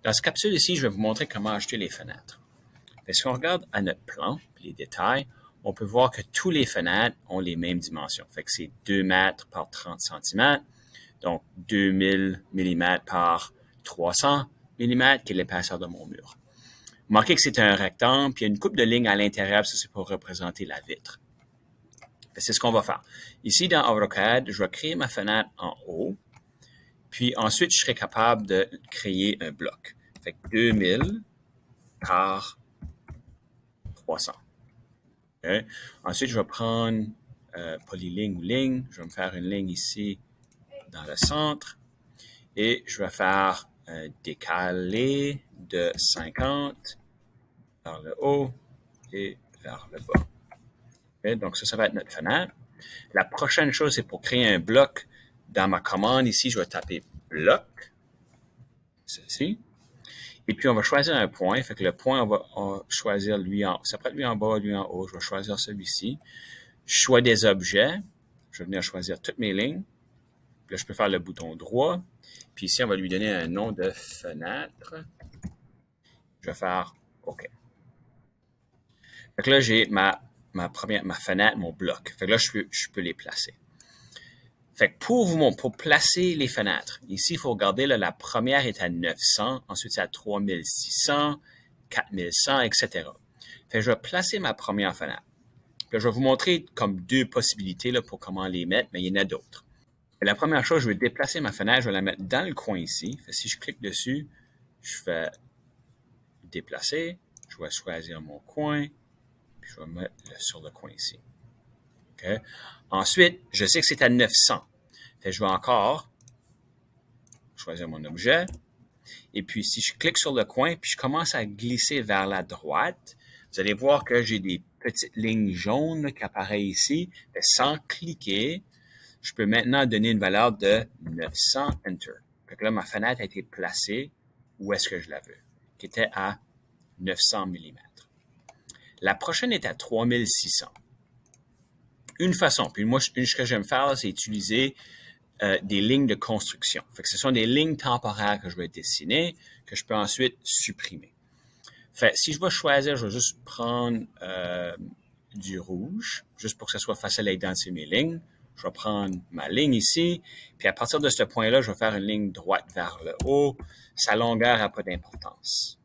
Dans cette capsule ici, je vais vous montrer comment acheter les fenêtres. Si on regarde à notre plan, les détails, on peut voir que tous les fenêtres ont les mêmes dimensions. Fait que c'est 2 mètres par 30 cm, donc 2000 mm par 300 mm, qui est l'épaisseur de mon mur. Remarquez que c'est un rectangle, puis il y a une coupe de lignes à l'intérieur, ça c'est pour représenter la vitre. C'est ce qu'on va faire. Ici, dans AutoCAD, je vais créer ma fenêtre en haut, puis ensuite, je serai capable de créer un bloc. Fait que 2000 par 300. Okay. Ensuite, je vais prendre polyligne ou ligne. Je vais me faire une ligne ici dans le centre. Et je vais faire un décalé de 50 vers le haut et vers le bas. Okay. Donc, ça va être notre fenêtre. La prochaine chose, c'est pour créer un bloc. Dans ma commande ici, je vais taper bloc. Ceci. Et puis, on va choisir un point. Fait que le point, on va choisir lui en haut. Ça peut être lui en bas, lui en haut. Je vais choisir celui-ci. Choix des objets. Je vais venir choisir toutes mes lignes. Puis là, je peux faire le bouton droit. Puis ici, on va lui donner un nom de fenêtre. Je vais faire OK. Fait que là, j'ai ma fenêtre, mon bloc. Fait que là, je peux les placer. Fait que pour placer les fenêtres, ici, il faut regarder, là, la première est à 900, ensuite c'est à 3600, 4100, etc. Fait que je vais placer ma première fenêtre. Puis là, je vais vous montrer comme deux possibilités là, pour comment les mettre, mais il y en a d'autres. La première chose, je vais déplacer ma fenêtre, je vais la mettre dans le coin ici. Fait que si je clique dessus, je fais déplacer, je vais choisir mon coin, puis je vais mettre sur le coin ici. Okay. Ensuite, je sais que c'est à 900. Fait que je vais encore choisir mon objet. Et puis, si je clique sur le coin, puis je commence à glisser vers la droite, vous allez voir que j'ai des petites lignes jaunes là, qui apparaissent ici. Fait que sans cliquer, je peux maintenant donner une valeur de 900 Enter. Fait que là, ma fenêtre a été placée où est-ce que je la veux, qui était à 900 mm. La prochaine est à 3600. Une façon, puis moi, ce que j'aime faire, c'est utiliser des lignes de construction. Fait que ce sont des lignes temporaires que je vais dessiner, que je peux ensuite supprimer. Fait si je vais choisir, je vais juste prendre du rouge, juste pour que ce soit facile à identifier mes lignes. Je vais prendre ma ligne ici, puis à partir de ce point-là, je vais faire une ligne droite vers le haut. Sa longueur n'a pas d'importance.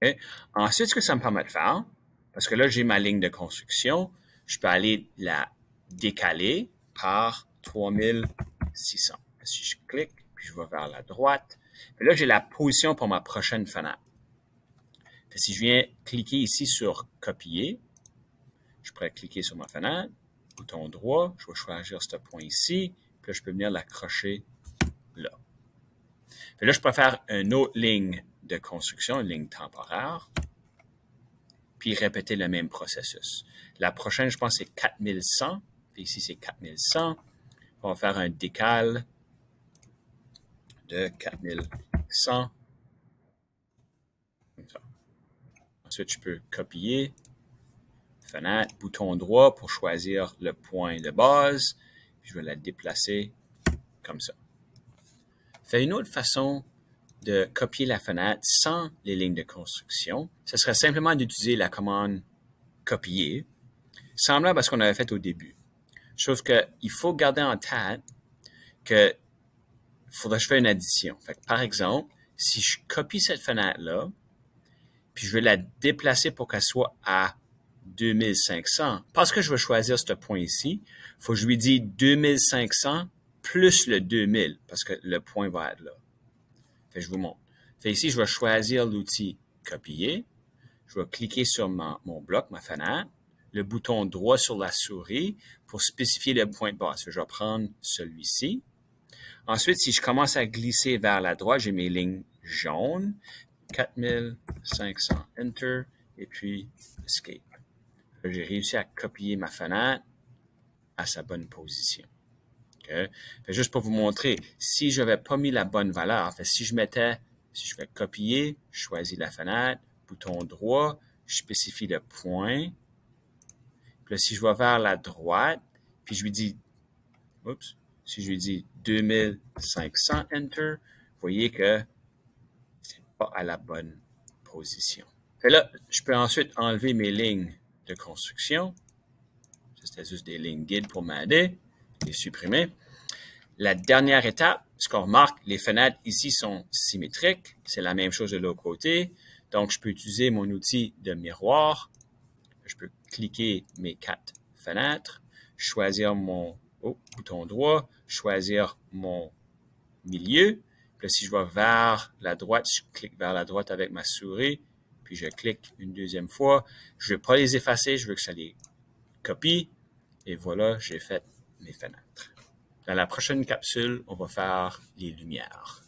Okay. Ensuite, ce que ça me permet de faire, parce que là, j'ai ma ligne de construction, je peux aller la décaler par 3600. Si je clique, puis je vais vers la droite, puis là, j'ai la position pour ma prochaine fenêtre. Puis si je viens cliquer ici sur copier, je pourrais cliquer sur ma fenêtre, bouton droit, je vais choisir ce point ici, puis là, je peux venir l'accrocher là. Puis là, je peux faire une autre ligne de construction, une ligne temporaire, puis répéter le même processus. La prochaine, je pense, c'est 4100. Puis ici, c'est 4100. On va faire un décal de 4100. Comme ça. Ensuite, je peux copier, fenêtre, bouton droit pour choisir le point de base. Puis je vais la déplacer comme ça. Fait une autre façon de copier la fenêtre sans les lignes de construction, ce serait simplement d'utiliser la commande copier, semblable à ce qu'on avait fait au début. Sauf qu'il faut garder en tête que faudrait que je fasse une addition. Fait que, par exemple, si je copie cette fenêtre-là, puis je veux la déplacer pour qu'elle soit à 2500, parce que je veux choisir ce point ici, il faut que je lui dise 2500 plus le 2000, parce que le point va être là. Fait que je vous montre. Fait ici, je vais choisir l'outil copier. Je vais cliquer sur mon bloc, ma fenêtre, le bouton droit sur la souris pour spécifier le point de base. Je vais prendre celui-ci. Ensuite, si je commence à glisser vers la droite, j'ai mes lignes jaunes. 4500, Enter, et puis Escape. J'ai réussi à copier ma fenêtre à sa bonne position. Okay. Juste pour vous montrer, si je n'avais pas mis la bonne valeur, si je fais copier, je choisis la fenêtre, bouton droit, je spécifie le point. Puis là, si je vais vers la droite, puis je lui dis, si je lui dis 2500, Enter, vous voyez que c'est pas à la bonne position. Et là, je peux ensuite enlever mes lignes de construction. C'était juste des lignes guides pour m'aider. Les supprimer. La dernière étape, ce qu'on remarque, les fenêtres ici sont symétriques. C'est la même chose de l'autre côté. Donc, je peux utiliser mon outil de miroir. Je peux cliquer mes 4 fenêtres, choisir mon bouton droit, choisir mon milieu. Puis là, si je vais vers la droite, je clique vers la droite avec ma souris, puis je clique une deuxième fois. Je ne veux pas les effacer, je veux que ça les copie. Et voilà, j'ai fait mes fenêtres. Dans la prochaine capsule, on va faire les lumières.